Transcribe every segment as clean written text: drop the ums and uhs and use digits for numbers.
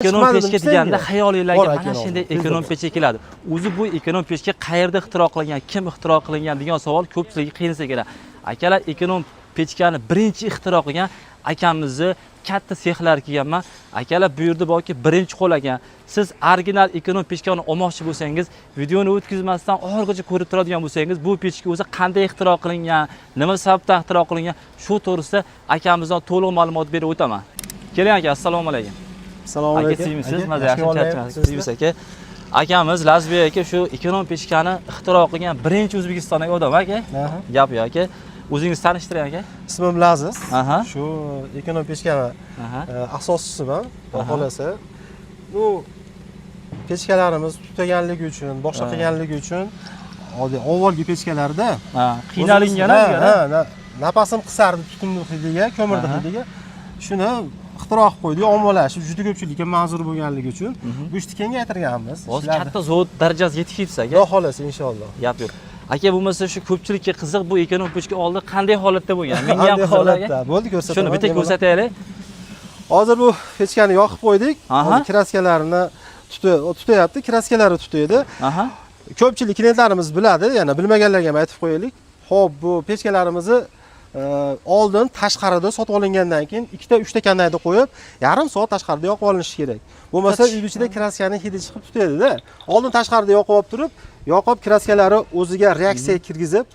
Ekonom pechka deganda xayolingizga mana shunday ekonom pechka keladi. O'zi bu ekonom pechka qayerda ixtiro qilingan, kim ixtiro qilingan degan savol ko'pchilikga qiynalsa kerak. Akalar ekonom pechkani birinchi ixtiro qilgan akamizni katta sexlar kelganman. Akalar bu yerda borki birinchi qo'l ekan. Siz original ekonom pechkani olmoqchi bo'lsangiz, videoni o'tkazmasdan oxirigacha ko'rib turadigan bo'lsangiz, bu pechka o'zi qanday ixtiro qilingan, nima sababdan ixtiro qilingan, shu to'g'risida akamizdan to'liq ma'lumot berib o'taman. Keling aka, assalomu alaykum. Assalomu alaykum. Siz mazza yaxshi aka. Akamiz Lazbek aka shu ekonom pechkani ixtiro qilgan birinchi O'zbekistondagi odam aka. Gap yo'q aka. O'zingizni tanishtiring aka. Ismim Laziz. Shu ekonom pechkani asoschisiman. Xolasa. Bu pechkalarimiz tutaganligi uchun, boshqa qilganligi uchun avvalgi pechkalarda qiynalingan nafasim qisardi tutunni hidiga, ko'mirni hidiga. Shuni ixtiro qilib qo'ydik, ommalashib, juda ko'pchilikka manzur bo'lganligi uchun bu ishni kengaytirganmiz. Hozir katta zavod darajasiga yetib ketsa aka. Xudo xolasa inshaalloh. Gap yo'q. Aka bo'lmasa shu ko'pchilikka qiziq bu ekonom pechka oldi qanday holatda bo'lgan? Menga ham holatda. Bo'ldi ko'rsataman. Shuni bitta ko'rsataylik. Hozir bu pechkani yoqib qo'ydik. Hozir kraskalarini tutyapti, kraskalari tutaydi. Ko'pchilik klientlarimiz biladi, yana bilmaganlarga ham aytib qo'yaylik. Xo'p, bu pechkalarimizni oldin tashqarida sotib olingandan keyin 2-3 ta kandayda qo'yib, yarim soat tashqarida yoqib olinishi kerak. Bo'lmasa uy ichida kraskaning hidi chiqib tutadi-da. Oldin tashqarida yoqib olib turib, yoqib kraskalari o'ziga reaksiya kirgizib,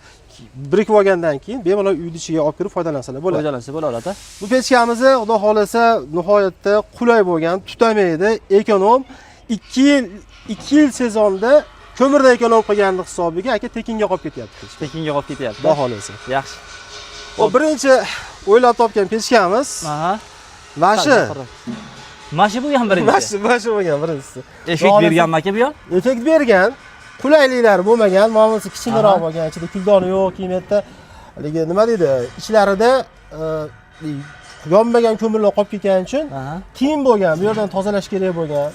birikib olgandan keyin bemalol uy ichiga olib kirib foydalansalar bo'ladi. Foydalansa bo'ladi. Bu pechkamizni xudo xolasa nihoyatda qulay bo'lgan, tutamaydi, ekonom. 2 yil sezonda ko'mirda ekonom qilganlik hisobiga aka tekinga qolib ketyapti. Tekinga qolib ketyapti. Xudo xolasa. Yaxshi. O birinchi o'ylab topgan pechkamiz. Mana shu. Mana shu bo'lgan birinchi. Mana shu bo'lgan birinchisi. Effekt berganmi aka bu ham? Effekt bergan. Qulayliklar bo'lmagan, ma'nosi kichikroq bo'lgan, ichida kuldoni yo'q, kiyimda haligi nima deydi, ichlarida yonmagan ko'mirlar qolib ketgani uchun qiyin bo'lgan, bu yerdan tozalash kerak bo'lgan.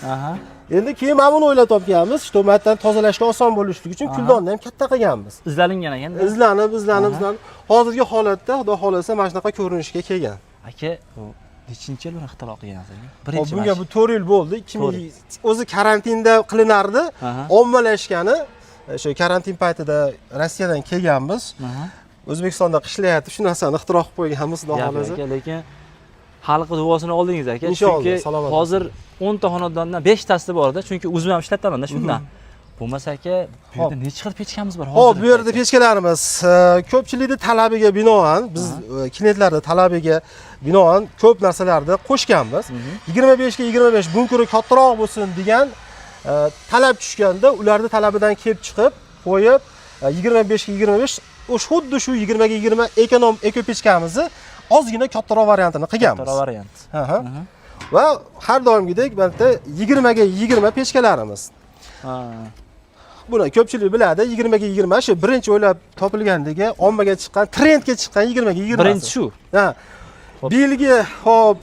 Endi keyin mana buni o'ylab topganmiz, to'matdan tozalashga oson bo'lishligi uchun kuldonni ham katta qilganmiz. Izlangan ekan. Izlanib. Hozirgi holatda xudo xolasa mana shunaqa ko'rinishga kelgan. Aka, nechinchi yil buni ixtiro qilgansiz? Birinchi. Bunga bu 4 yil bo'ldi. 2000 o'zi karantinda qilinardi. Ommalashgani o'sha karantin paytida Rossiyadan kelganmiz. O'zbekistonda qishlayapti, shu narsani ixtiro qilib qo'yganmiz, xudo xolasa. Lekin xalq duosini oldingiz aka. Chunki hozir 10 ta xonadondan 5 tasi borda, chunki o'zim ham ishlataman-da shundan. Bo'lmasa aka, bu yerda necha xil pechkamiz bor hozir? Xo'p, bu yerda pechkalarimiz ko'pchilikning talabiga binoan, biz klientlarning talabiga binoan ko'p narsalarni qo'shganmiz. 25 ga 25 bunkeri kattaroq bo'lsin degan talab tushganda, ularning talabidan kelib chiqib, qo'yib 25 ga 25 xuddi shu 20 ga 20 ekonom eko pechkamizni ozgina kattaroq variantini qilganmiz. Kattaroq variant. Va har doimgidek bitta 20 ga 20 pechkalarimiz. Buni ko'pchilik biladi, 20 ga 20 shu birinchi o'ylab topilgandagi, ommaga chiqqan, trendga chiqqan 20 ga 20. Birinchi shu. Belgi, xo'p,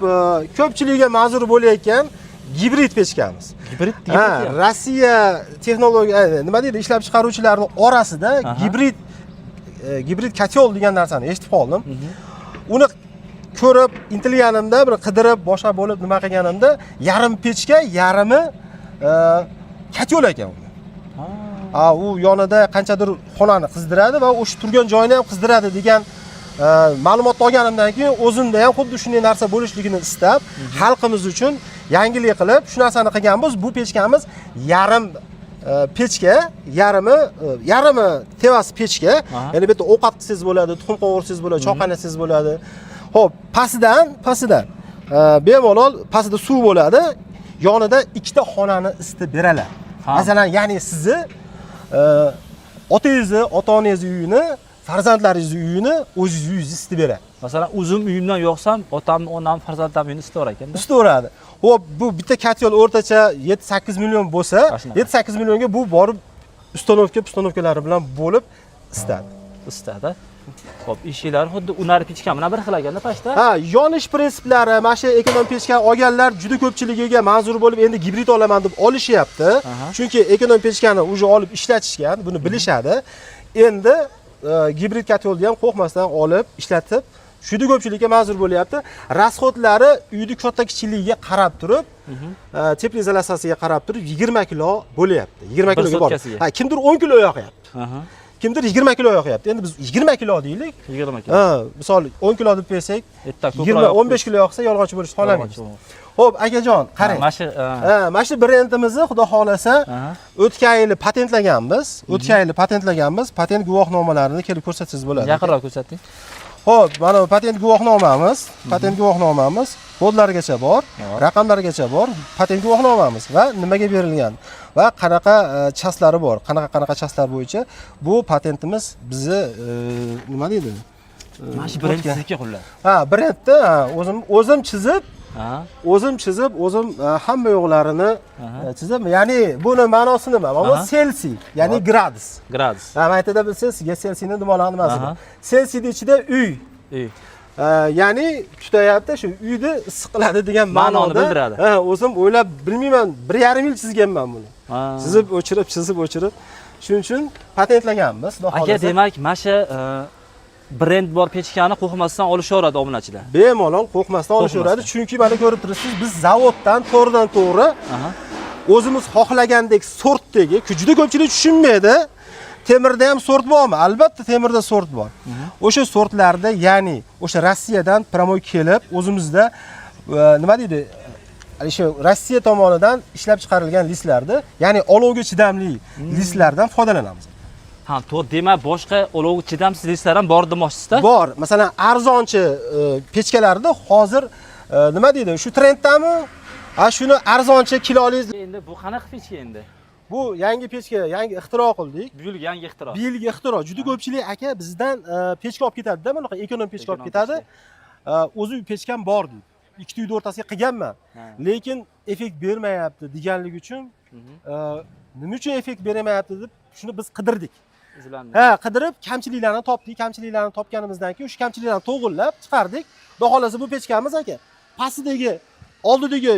ko'pchilikga ma'zur bo'layotgan gibrid pechkamiz. Gibrid. Rossiya texnologiya, nima deydi, ishlab chiqaruvchilarining orasida gibrid kotel degan narsani eshitib qoldim. Uni ko'rib, intilganimda, bir qidirib, boshqa bo'lib nima qilganimda, yarim pechka, yarimi kotel ekan. U yonida qanchadir xonani qizdiradi va o'sha turgan joyini ham qizdiradi degan ma'lumotni olganimdan keyin o'zimda ham xuddi shunday narsa bo'lishligini istab, xalqimiz uchun yangilik qilib shu narsani qilganmiz. Bu pechkamiz yarim pechka, yarimi tevas pechka. Ya'ni bu yerda ovqat qilsangiz bo'ladi, tuxum qovursangiz bo'ladi, choy qaynasangiz bo'ladi. Xo'p, pastidan bemalol pastida suv bo'ladi. Yonida 2 ta xonani isitib beradi. Masalan, ya'ni sizni otangizni, ota-onangizni uyini, farzandlaringizni uyini o'zingiz uyingizni isitib beradi. Masalan, o'zim uyimdan yo'qsam, otamni, onamni, farzandlarimni uyini isitaverar ekan-da. Isitaveradi. Xo'p, bu bitta kotel o'rtacha 7-8 million bo'lsa, 7-8 millionga bu borib uстановkalari bilan bo'lib isitadi. Xo'p, ishinglar xuddi unar pechka bilan bir xil ekanda pashta. Yonish prinsiplari, mana shu ekonom pechka olganlar juda ko'pchiligiga manzur bo'lib, endi gibrid olaman deb olishyapti. Chunki ekonom pechkani uje olib ishlatishgan, buni bilishadi. Endi gibrid kotelni ham qo'rqmasdan olib, ishlatib shuni ko'pchilikka ma'zur bo'lyapti. Rasxodlari uyni katta kichikligiga qarab turib, teplizolyatsiyasiga qarab turib 20 kilo bo'lyapti. 20 kiloga bor. Ha, kimdir 10 kilo yoqyapti. Kimdir 20 kilo yoqyapti. Endi biz 20 kilo deylik. 20 kilo. Ha, misol 10 kilo deb bersak, 20-15 kilo yoqsa yolg'onchi bo'lishni xohlamaymiz. Xo'p, akajon, qarang. Mana shu brendimizni xudo xolasa o'tgan yili patentlaganmiz. Patent guvohnomalarini kelib ko'rsatsangiz bo'ladi. Yaqinroq ko'rsating. Xo'p, mana bu patent guvohnomamiz kodlarigacha bor, raqamlarigacha bor, patent guvohnomamiz va nimaga berilgan va qanaqa chaslari bor, qanaqa chaslar bo'yicha bu patentimiz bizni nima deydi? Mana shu brend sizniki xullas. Ha, brendni o'zim chizib, o'zim hamma yo'qlarini chizib, ya'ni buni ma'nosi nima? Mana bu Celsiy, ya'ni gradus. Ha, maytada bilsangiz, sizga Celsiyning nimasi bor? Celsiyning ichida uy. Ya'ni tutyapti, shu uyni issiq qiladi degan ma'noni bildiradi. Ha, o'zim o'ylab bilmayman, 1,5 yil chizganman buni. Chizib o'chirib. Shuning uchun patentlaganmiz. Aka, demak, mana shu brend bor pechkani qo'rqmasdan olishaveradi obunachilar. Bemalol qo'rqmasdan olishaveradi, chunki mana ko'rib turibsiz, biz zavoddan to'g'ridan-to'g'ri o'zimiz xohlagandek sortdagi, juda ko'pchilik tushunmaydi. Temirda ham sort bormi? Albatta temirda sort bor. O'sha sortlarda, ya'ni o'sha Rossiyadan promoy kelib, o'zimizda nima deydi? Shu Rossiya tomonidan ishlab chiqarilgan listlarda, ya'ni olovga chidamli listlardan foydalanamiz. Ha, to'g'ri, demak, boshqa olovga chidamsiz listlar ham bor demoqchisizda? Bor. Masalan, arzonchi pechkalarda hozir nima deydi? Shu trenddami? Shuni arzonchi kiloliz. Endi bu qanaqa pechka endi? Bu yangi pechka, yangi ixtiro qildik. Bu yil yangi ixtiro. Bu yilgi ixtiro. Juda ko'pchilik aka bizdan pechka olib ketadi-da, bunaqa ekonom pechka olib ketadi. O'zi pechkam bor deydi. Ikkita uyni o'rtasiga qilganman. Lekin effekt bermayapti deganligi uchun nima uchun effekt bermayapti deb shuni biz qidirdik. Ha, qidirib kamchiliklarni topdik. Kamchiliklarni topganimizdan keyin o'sha kamchiliklarni to'g'irlab chiqardik. Xudo xolasa bu pechkamiz aka pastidagi oldidagi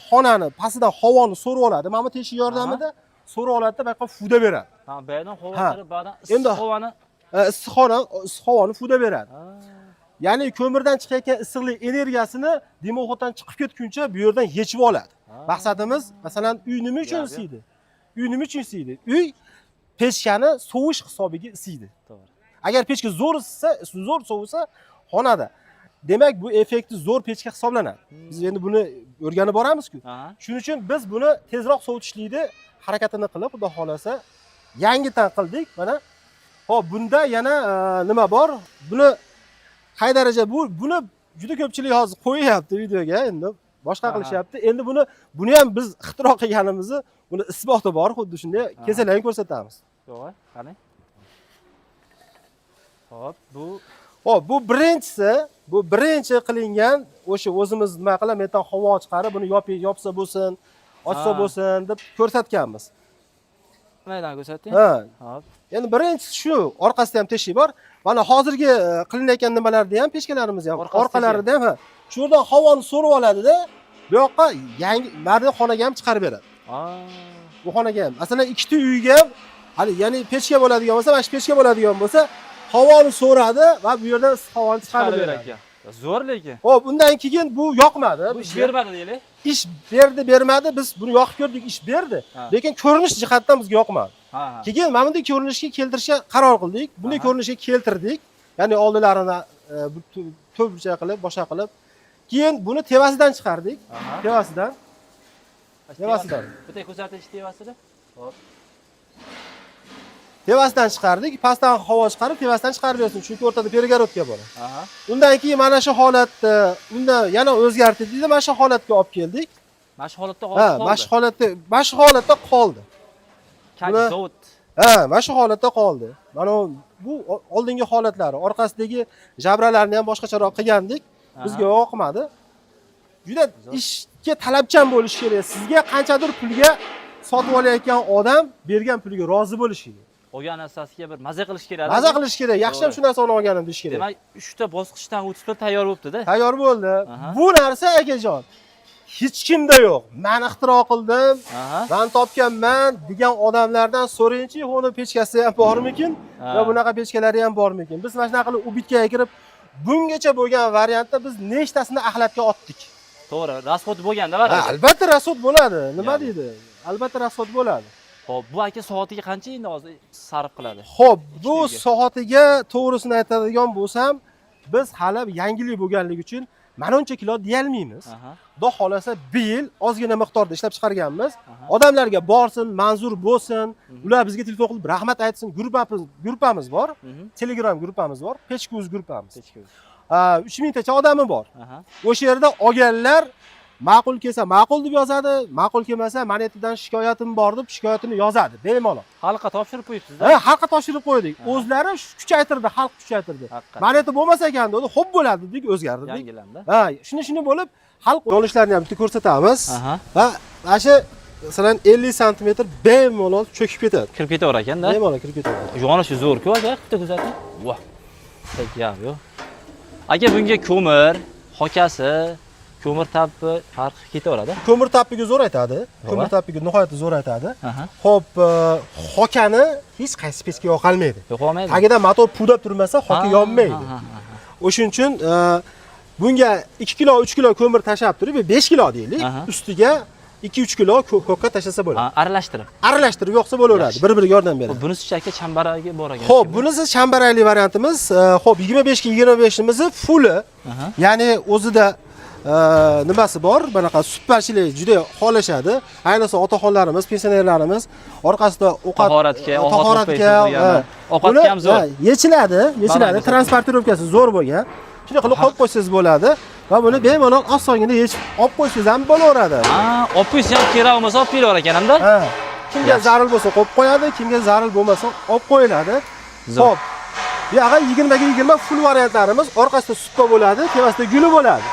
xonani pastidan havoni so'rib oladi. Mana bu teshik yordamida so'rib oladida, bu yoqqa fuda beradi. Ha, bu yerdan havo kirib, bu yerdan issiq havoni issiq havoni fuda beradi. Ya'ni ko'mirdan chiqayotgan issiqlik energiyasini dimoxoddan chiqib ketguncha bu yerdan yechib oladi. Maqsadimiz, masalan, uy nima uchun isiydi? Uy pechkani sovish hisobiga isiydi. To'g'ri. Agar pechka zo'r sovisa, xonada. Demak, bu effekti zo'r pechka hisoblanadi. Biz endi buni o'rganib boramiz-ku. Shuning uchun biz buni tezroq sovutishlikni harakatini qilib, xudo xolasa, yangidan qildik. Mana hop, bunda yana nima bor? Buni qay daraja buni juda ko'pchilik hozir qo'yayapti videoga, endi boshqa qilishyapti. Endi buni ham biz ixtiro qilganimizni, buni isboti bor, xuddi shunday kesalarni ko'rsatamiz. To'g'ri, qani? Hop, bu birinchi qilingan o'sha o'zimiz nima qilib metan havo chiqarib, buni yopsa bo'lsin, ochsa bo'lsin deb ko'rsatganmiz. Nimadan ko'rsating? Hop. Endi birinchisi shu, orqasida ham teshik bor. Mana hozirgi qilinayotgan nimalarda ham pechkalarimiz ham, orqalarida ham shu yerdan havoni so'rib oladi-da, bu yoqqa yangi nardi xonaga ham chiqarib beradi. Bu xonaga ham. Masalan, ikkita uyga ham, hali ya'ni pechka bo'ladigan bo'lsa, mana shu pechka bo'ladigan bo'lsa, havoni so'radi va bu yerdan havoni chiqarib beradi. Zo'r lekin. Xo'p, undan keyin bu yoqmadi. Bu ish bermadi deylik. Ish bermadi. Biz buni yoqib ko'rdik, ish berdi. Lekin ko'rinish jihatdan bizga yoqmadi. Keyin mana bunday ko'rinishga keltirishga qaror qildik. Bunday ko'rinishga keltirdik. Ya'ni oldilarini to'pcha qilib, boshqa qilib. Keyin buni tevasidan chiqardik. Tevasidan. Bitta ko'rsatish tevasida. Hop. Tevasidan chiqardik. Pastdan havo chiqarib, tevasidan chiqarib bersin, chunki o'rtada перегородка bor. Undan keyin mana shu holatda unda yana o'zgartirdik, mana shu holatga olib keldik. Mana shu holatda qoldi. Mana shu holatda qoldi. Zavod. Mana shu holatda qoldi. Mana bu oldingi holatlari, orqasidagi jabralarni ham boshqacharoq qilgandik. Bizga yoqmadi. Juda ishga talabchan bo'lish kerak. Sizga qanchadir pulga sotib olayotgan odam bergan pulga rozi bo'lishi kerak. Olgan narsasiga bir maza qilish kerak. Maza qilish kerak. Yaxshi ham shu narsani olganim deyish kerak. Demak, 3 ta bosqichdan o'tib tayyor bo'libdi-da. Tayyor bo'ldi. Bu narsa akajon hech kimda yo'q. Men ixtiro qildim, men topganman degan odamlardan so'rayinchi, uni pechkasi ham bormikin va bunaqa pechkalari ham bormikin. Biz mana shunaqa qilib ubitkaga kirib bungacha bo'lgan variantda biz nechtasini axlatga otdik? To'g'ri, rasxod bo'lganda var. Albatta rasxod bo'ladi. Nima Yani. deydi? Albatta rasxod bo'ladi. Xo'p, bu aka soatiga qancha endi hozir sarf qiladi? Xo'p, bu Ikki soatiga to'g'risini aytadigan bo'lsam, biz hali yangilik bo'lganligi uchun mana uncha kilo deyolmaymiz. Aha. Xudo xolasa bir yil ozgina miqdorda ishlab chiqarganmiz. Odamlarga borsin, manzur bo'lsin, ular bizga telefon qilib rahmat aytsin. Gruppamiz bor. Telegram gruppamiz bor. Pechkuz gruppamiz. 3000 tacha odami bor. Aha. O'sha yerda olganlar ma'qul kelsa ma'qul deb yozadi, ma'qul kelmasa manetidan shikoyatim bor deb shikoyatini yozadi bemalol. Xalqqa topshirib qo'yibsiz-da? Xalqqa topshirib qo'ydik. O'zlari kuchaytirdi, xalq kuchaytirdi. Maneti bo'lmasa ekan dedi, xo'p bo'ladi dedik, o'zgardi dedik. Yangilandi. Shuni bo'lib xalq yo'nalishlarni ham bitta ko'rsatamiz. Va mana shu masalan 50 sm bemalol cho'kib ketadi. Kirib ketaver ekan-da. Bemalol kirib ketadi. Yonishi zo'r-ku aka, bitta kuzating. Voh. Gap yo'q. Aka bunga ko'mir, hokasi, ko'mir tappi farqi ketaveradi. Ko'mir tappiga zo'r aytadi. Ko'mir tappiga nihoyatda zo'r aytadi. Aha. Xo'p, hokani hech qaysi pechga yoqolmaydi. Yo'qolmaydi. Tagida motor pudab turmasa hoka yonmaydi. O'shuning uchun bunga 2 kilo, 3 kilo ko'mir tashab turib, 5 kilo deylik, ustiga 2-3 kilo hoka tashlasa bo'ladi. Aralashtirib. Aralashtirib yoqsa bo'laveradi, bir-biriga yordam beradi. Bunisi aka chambaragi bor ekan. Xo'p, bunisi chambarakli variantimiz. Xo'p, 25 ga 25imizni fulli. Ya'ni o'zida nimasi bor? Bunaqa supparchilik juda xohlashadi. Ayniqsa otaxonlarimiz, pensionerlarimiz orqasida tahoratga, ovqatga ham zo'r. Yechiladi, transportirovkasi zo'r bo'lgan. Shunday qilib qo'yib qo'ysangiz bo'ladi va buni bemalol osongina yechib olib qo'ysangiz ham bo'laveradi. Olib qo'ysa ham kerak bo'lmasa olib kelaver ekan-da. Kimga zarur bo'lsa qo'yib qo'yadi, kimga zarur bo'lmasa olib qo'yiladi. Xo'p. Bu yoqqa 20 ga 20 full variantlarimiz, orqasida suppa bo'ladi, tepasida guli bo'ladi.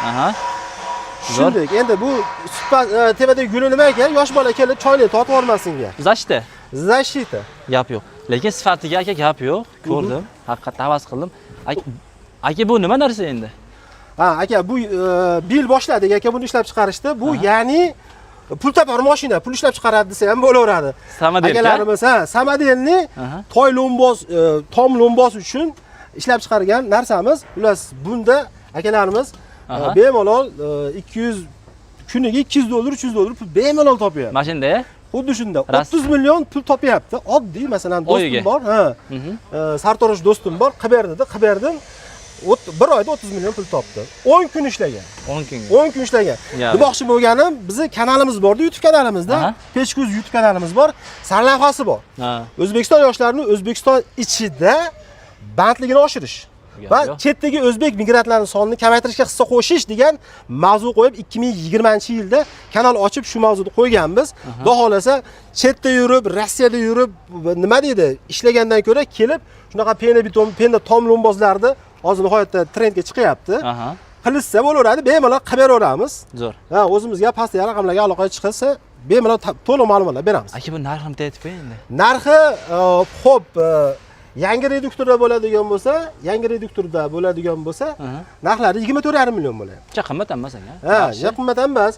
Shunday. Endi bu suppa tepadagi guli nima ekan? Yosh bola kelib choyni totib olmasinga. Zashita. Gap yo'q. Lekin sifatiga aka gap yo'q. Ko'rdim, haqiqatdan havas qildim. Aka bu nima narsa endi? Aka bu bil boshladik aka buni ishlab chiqarishdi. Bu ya'ni pul topar mashina, pul ishlab chiqaradi desa ham bo'laveradi. Akalarimiz Samadelni toy lomboz, tom lomboz uchun ishlab chiqargan narsamiz. Ular bunda akalarimiz bemalol 200 kuniga $200, $300 pul bemalol topyapti. Mashinada xuddi shunda 30 million pul topyapti. Oddiy, masalan, do'stim bor, sartarosh do'stim bor, qilib berdim. Bir oyda 30 million pul topdi. 10 kun ishlagan. 10 kun ishlagan. Demoqchi bo'lganim, bizning kanalimiz bor-da, YouTube kanalimizda, Pechkuz YouTube kanalimiz bor, sarlavhasi bor. O'zbekiston yoshlarini O'zbekiston ichida bandligini oshirish va chetdagi o'zbek migrantlarning sonini kamaytirishga hissa qo'shish degan mavzu qo'yib 2020-yilda kanal ochib shu mavzuni qo'yganmiz. Xudo xolasa chetda yurib, Rossiyada yurib, nima deydi, ishlagandan ko'ra kelib shunaqa penda tom lombozlarni hozir nihoyatda trendga chiqyapti. Qilishsa bo'laveradi, bemalol qilib beraveramiz. Zo'r. O'zimizga pastdagi raqamlarga aloqa chiqsa, bemalol to'liq ma'lumotlar beramiz. Aka bu narxini bitta aytib qo'ying endi. Narxi xo'p, yangi reduktorda bo'ladigan bo'lsa, narxlari 24,5 million bo'ladi. Juda qimmat emas aka. Juda qimmat emas.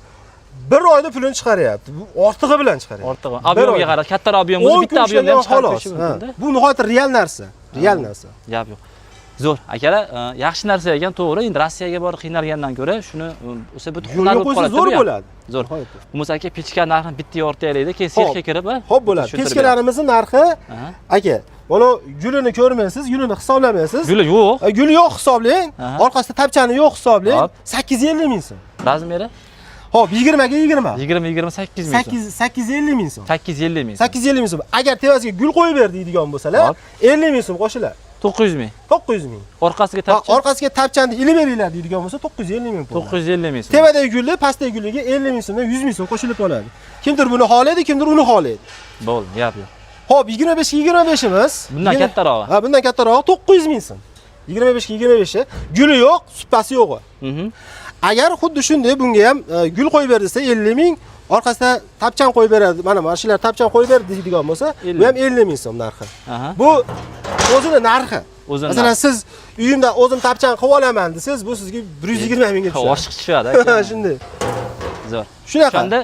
Bir oyda pulini chiqaryapti. Bu ortig'i bilan chiqaryapti. Ortig'i. Ob'yomga qarab, katta ob'yom bo'lsa, bitta ob'yomda ham chiqarib qo'yish mumkin-da. Bu nihoyatda real narsa. Gap yo'q. Zo'r. Akalar, yaxshi narsa ekan, to'g'ri. Endi Rossiyaga borib qiynalgandan ko'ra, shuni o'sha bir tuxumlar bo'lib qoladi. Zo'r bo'ladi. Zo'r. Bo'lmasa aka pechka narxini bitta yortaylik-da, keyin sexga kirib, xo'p bo'ladi. Pechkalarimizning narxi aka, mana gulini ko'rmaysiz, gulini hisoblamaysiz. Guli yo'q. Guli yo'q hisoblang. Orqasida tapchani yo'q hisoblang. 850 ming so'm. Razmeri? Xo'p, 20 ga 20. 20-28 ming so'm. 850 ming so'm. 850 ming. 850 ming so'm. Agar tevasiga gul qo'yib ber deydigan bo'lsalar, 50 ming so'm qo'shiladi. 900 ming. 900 ming. Orqasiga tapchani ilib beringlar deydigan bo'lsa 950 ming pul. 950 ming so'm. Tevadagi gulni, pastdagi gulga 50 ming so'mdan 100 ming so'm qo'shilib qoladi. Kimdir buni xohlaydi, kimdir uni xohlaydi. Bo'ldi, gap yo'q. Xo'p, 25-25imiz. Bundan kattarog'i. Bundan kattarog'i 900 ming so'm. 25-25i. Guli yo'q, suppasi yo'q. Agar xuddi shunday bunga ham gul qo'yib ber desa 50 ming, orqasida tapchan qo'yib beradi. Mana shular tapchan qo'yib ber deydigan bo'lsa, bu ham 50 ming so'm narxi. Bu o'zini narxi. Masalan, siz uyimda o'zim tapchan qilib olaman desangiz, bu sizga 120 mingga tushadi. Oshiq tushadi. Shunday. Zo'r. Shunaqa. Shunda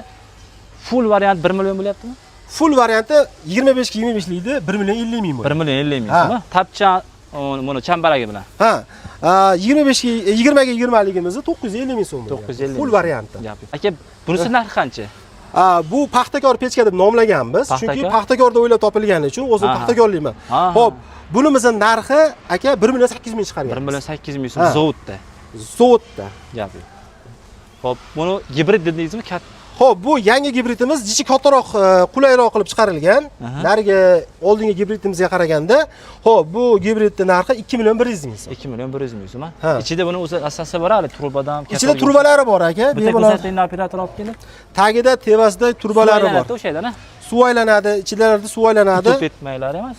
full variant 1 million bo'lyaptimi? Full varianti 25-25likda 1 million 50 ming bo'ladi. 1 million 50 ming so'm. Tapchan buni chambaragi bilan. Ha, 20 ga 20 ligimizni 950 ming so'm. 950 full variantda. Aka, bunisi narxi qancha? Bu paxtakor pechka deb nomlaganmiz, chunki paxtakorda o'ylab topilgani uchun o'zim paxtakorlikman. Xo'p, bunimizning narxi aka 1 800 ming chiqargan. 1 800 ming so'm zavodda. Zavodda. Gap yo'q. Xo'p, buni gibrid dedingizmi? Xo'p, bu yangi gibridimiz jichi kattaroq, qulayroq qilib chiqarilgan. Narigi oldingi gibridimizga qaraganda, xo'p, bu gibridning narxi 2 million 100 ming so'm. 2 million 100 ming so'm. Ichida buni o'zi asosasi bor, hali turbadan. Ichida turbalari bor aka. Bemalol operator olib kelib. Tagida, tevasida turbalari bor. O'shayda-na. Suv aylanadi, ichilarida suv aylanadi. O'tib ketmaylar emas.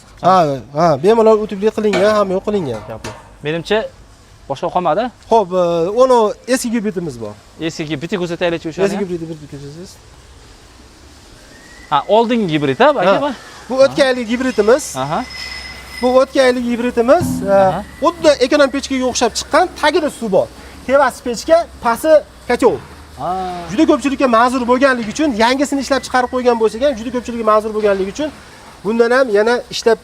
Ha, bemalol o'tiblik qilingan, hamma yo'q qilingan. Menimcha boshqa qolmadi. Xo'p, uni eski gibridimiz bor. Eski bitta ko'rsataylik o'shani. Eski gibridni bir ko'rsatasiz. Ha, oldingi gibrid ha, aka. Bu o'tgan yilgi gibridimiz. Bu o'tgan yilgi gibridimiz, xuddi ekonom pechkaga o'xshab chiqqan, tagida suv bor. Tevasi pechka, pasti kotel. Juda ko'pchilikka ma'zur bo'lganligi uchun, yangisini ishlab chiqarib qo'ygan bo'lsa ham, juda ko'pchilikka ma'zur bo'lganligi uchun bundan ham yana ishlab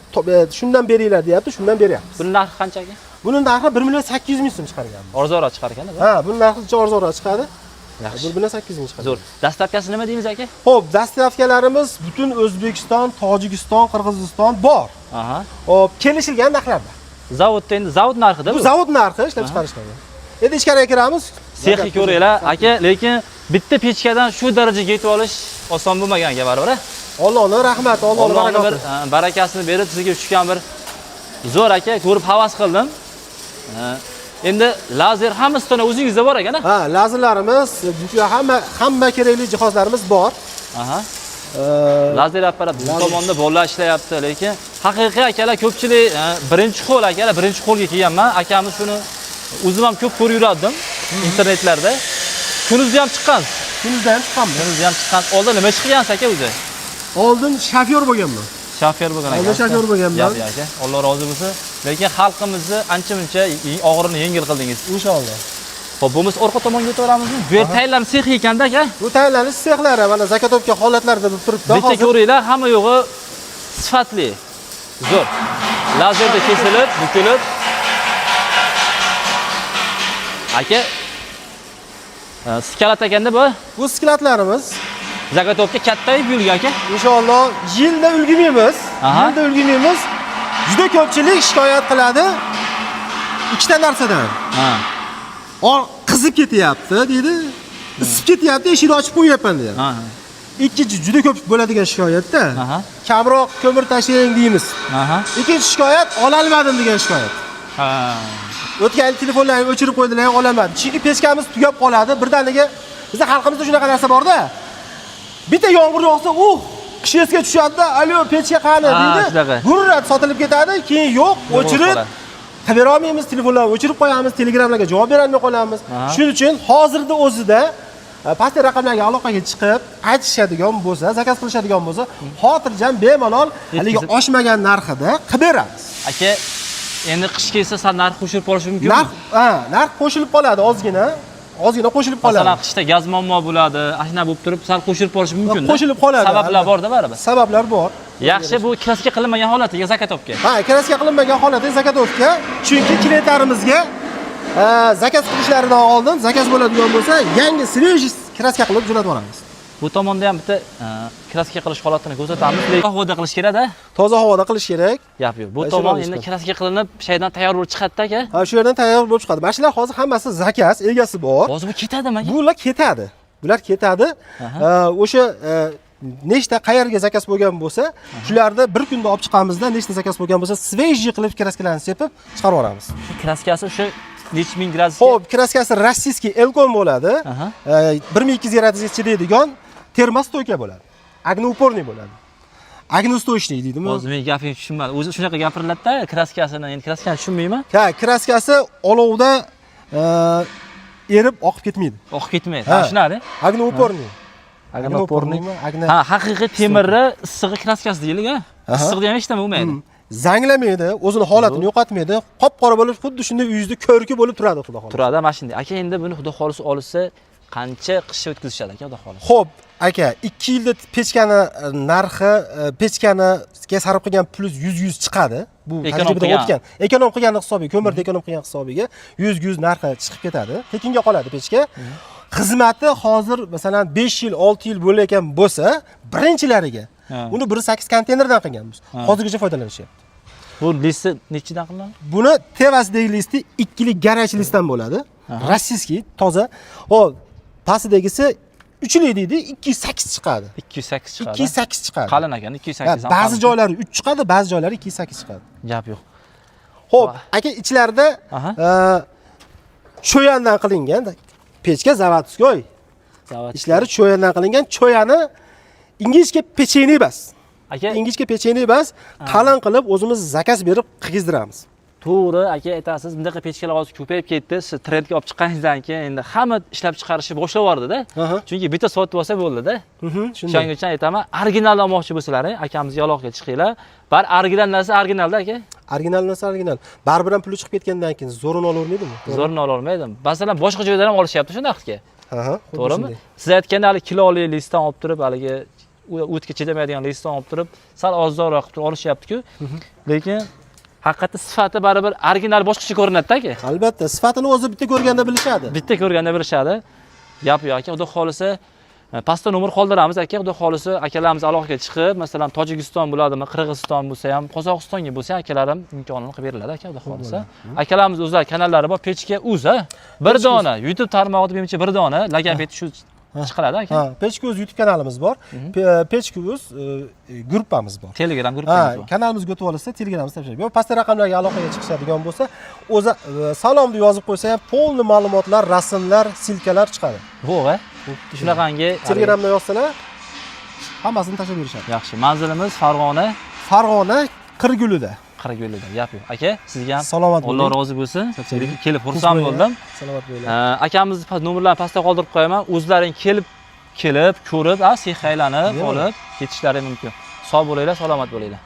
shundan beringlar deyapti, shundan beryapmiz. Buning narxi qancha aka? Buning narxi 1 million 800 ming so'm chiqarganmiz. Arzonroq chiqar ekan-da. Ha, buning narxi arzonroq chiqadi. Yaxshi. 1 million 800 ming chiqadi. Zo'r. Dastavkasi nima deymiz aka? Xo'p, dastavkalarimiz butun O'zbekiston, Tojikiston, Qirg'iziston bor. Xo'p, kelishilgan narxlarda. Zavodda endi zavod narxida bu. Bu zavod narxi ishlab chiqarishgan. Endi ichkariga kiramiz. Sexga ko'ringlar, aka, lekin bitta pechkadan shu darajaga yetib olish oson bo'lmagan aka baribir. Allohning rahmati, Allohning bir barakasini berib sizga tushgan bir zo'r aka, ko'rib havas qildim. Endi lazer hammasidan o'zingizda bor ekan-a? Ha, lazerlarimiz, hamma kerakli jihozlarimiz bor. Lazer apparat bu tomonda bolalar ishlayapti, lekin haqiqiy akalar ko'pchilik birinchi qo'l akalar, birinchi qo'lga kelganman. Akamiz shuni o'zim ham ko'p ko'rib yurardim internetlarda. Kunizda ham chiqqansiz. Kunizda ham chiqqanman. Kunizda ham chiqqansiz. Oldin nima chiqqansiz aka o'zi? Oldin shofyor bo'lganman. Shofyor bo'lgan ekan. Oldin shofyor bo'lganman. Yo'q aka, Alloh rozi bo'lsin. Lekin xalqimizni ancha-muncha og'irini yengil qildingiz. Inshaalloh. Xo'p, bo'lmasa orqa tomonga o'taveramizmi? Bu yer tayyorlanish sexi ekanda aka. Bu tayyorlanish sexlari mana zakatovka holatlarida bo'lib turibdi. Bitta ko'ringlar, hamma yo'g'i sifatli. Zo'r. Lazerda kesilib, bukilib. Aka, skalat ekanda bu? Bu skalatlarimiz Zakatovka kattayib yurgan aka. Inshaalloh yilda ulgurmaymiz. Yilda ulgurmaymiz. Juda ko'pchilik shikoyat qiladi ikkita narsadan. Qizib ketyapti deydi. Isib ketyapti, eshikni ochib qo'yyapman deydi. Ikkinchi juda ko'p bo'ladigan shikoyatda. Kamroq ko'mir tashlang deymiz. Ikkinchi shikoyat ololmadim degan shikoyat. O'tgan telefonlarni o'chirib qo'ydilar, ololmadim. Chunki pechkamiz tugab qoladi. Birdaniga bizda xalqimizda shunaqa narsa bor-da. Bitta yomg'ir yog'sa, qish esga tushadi-da, "Alo, pechka qani?" deydi. Gurrat sotilib ketadi, keyin yo'q, o'chirib qilib olmaymiz, telefonlarni o'chirib qo'yamiz, telegramlarga javob bera olmay qolamiz. Shuning uchun hozirda o'zida pastki raqamlarga aloqaga chiqib, aytishadigan bo'lsa, zakaz qilishadigan bo'lsa, xotirjam bemalol haligi oshmagan narxida qilib beramiz. Aka, endi qish kelsa sal narx qo'shilib qolishi mumkinmi? Narx qo'shilib qoladi ozgina. Ozgina qo'shilib qoladi. Masalan, qishda gaz muammo bo'ladi, ashna bo'lib turib, sal qo'shilib qolishi mumkin-da. Qo'shilib qoladi. Sabablar bor-da baribir. Sabablar bor. Yaxshi, bu kraska qilinmagan holatiga zakatovka. Ha, kraska qilinmagan holatiga zakatovka, chunki klientlarimizga zakaz qilishlaridan oldin zakaz bo'ladigan bo'lsa, yangi свежий kraska qilib jo'natib yuboramiz. Bu tomonda ham bitta kraska qilish holatini ko'rsatamiz. Lekin havoda qilish kerak-da. Toza havoda qilish kerak. Gap yo'q. Bu tomon endi kraska qilinib, shaydan tayyor bo'lib chiqadi-da aka. Ha, shu yerdan tayyor bo'lib chiqadi. Mashinalar hozir hammasi zakaz, egasi bor. Hozir bu ketadimi aka? Bular ketadi. Bular ketadi. O'sha nechta qayerga zakaz bo'lgan bo'lsa, shularni bir kunda olib chiqamizda, nechta zakaz bo'lgan bo'lsa, свежий qilib kraskalarni sepib chiqarib yuboramiz. Kraskasi o'sha necha ming gradusga? Xo'p, kraskasi rossiyskiy Elkon bo'ladi. 1200 gradusga chidaydigan termostoyka bo'ladi. Огнеупорный bo'ladi. Огнеустойчный deydimi? Hozir men gapingizni tushunmadim. O'zi shunaqa gapiriladi-da, kraskasini, endi kraskani tushunmayman. Ha, kraskasi olovda erib oqib ketmaydi. Oqib ketmaydi. Ha, shunaqada. Огнеупорный. Огнеупорный. Ha, haqiqiy temirni issig'i kraskasi deyilgan. Issiqda ham hech nima bo'lmaydi. Zanglamaydi, o'zini holatini yo'qotmaydi. Qop-qora bo'lib, xuddi shunday uyingizda ko'rki bo'lib turadi, xudo xolisa. Turadi mana shunday. Aka, endi buni xudo xolisa olsa qancha qish o'tkazishadi aka, xudo xolisa? Xo'p, aka, 2 yilda pechkani narxi, pechkani zavodga sarf qilgan pulus 100 chiqadi. Bu Ekonom tajribadan qilgan. o'tgan. Ekonom qilgan hisobiga, ko'mirni ekonom qilgan hisobiga 100 narxi chiqib ketadi. Tekinga qoladi pechka. Xizmati hozir masalan 5 yil, 6 yil bo'layotgan bo'lsa, birinchilariga uni 1.8 konteynerdan qilganmiz. Hozirgacha foydalanishyapti. Bu listi nechidan qilinadi? Buni tevasidagi listi 2 lik garaj listdan bo'ladi. Rossiyskiy, toza. Hop, pastidagisi 3 lik deydi, 208 chiqadi. 208 chiqadi. 208 chiqadi. Qalin ekan, 208 ham. Ba'zi joylari 3 chiqadi, ba'zi joylari 208 chiqadi. Gap yo'q. Xo'p, aka ichlarida cho'yandan qilingan pechka zavodskoy. Ishlari cho'yandan qilingan, cho'yani ingichka pecheni emas. Aka, ingichka pecheni emas, qalin qilib o'zimiz zakaz berib qilgizdiramiz. to'g'ri, aka aytasiz, bundaqa pechkalar hozir ko'payib ketdi. Siz trendga olib chiqqaningizdan keyin endi hamma ishlab chiqarishni boshlab yubordi-da. Chunki bitta sotib olsa bo'ldi-da. Shunday. Shuning uchun aytaman, original olmoqchi bo'lsalar, akamizga aloqaga chiqinglar. Bar original narsa originalda aka. Original narsa original. Baribir ham puli chiqib ketgandan keyin zo'rini olavermaydimi? Zo'rini ola olmaydim. Masalan, boshqa joydan ham olishyapti shu narxga. To'g'rimi? shunday. Siz aytganda hali kiloli listdan olib turib, haligi o'tga chidamaydigan listdan olib turib, sal ozroq qilib turib olishyapti-ku. Lekin haqiqatda sifati baribir original boshqacha ko'rinadi-da aka. Albatta, sifatini o'zi bitta ko'rganda bilishadi. Bitta ko'rganda bilishadi. Gap yo'q aka, xudo xolisa pastda nomer qoldiramiz aka, xudo xolisa akalarimiz aloqaga chiqib, masalan Tojikiston bo'ladimi, Qirg'iziston bo'lsa ham, Qozog'istonga bo'lsa ham akalarim imkonini qilib beriladi aka, xudo xolisa. Akalarimiz o'zlari kanallari bor, pechka o'za. Bir dona YouTube tarmog'ida menimcha bir dona logoped shu chiqiladi aka. Pechka o'z YouTube kanalimiz bor. Pechka o'z gruppamiz bor. Telegram gruppamiz bor. Kanalimizga o'tib olsa, Telegramda tashlaydi. Yo, pastda raqamlarga aloqaga chiqishadigan bo'lsa, o'zi salom deb yozib qo'ysa ham, polni ma'lumotlar, rasmlar, silkalar chiqadi. Vo'g'a. Shunaqangi Telegramda yozsalar, hammasini tashlab berishadi. Yaxshi. Manzilimiz Farg'ona Qirgulida. Qirgulida. Gap yo'q. Aka, sizga ham salomat bo'ling. Alloh rozi bo'lsin. Kelib xursand bo'ldim. Salomat bo'ling. Akamizni nomerlarini pastga qoldirib qo'yaman. O'zlaring kelib, ko'rib, sex aylanib olib ketishlari mumkin. Sog' bo'linglar, salomat bo'linglar.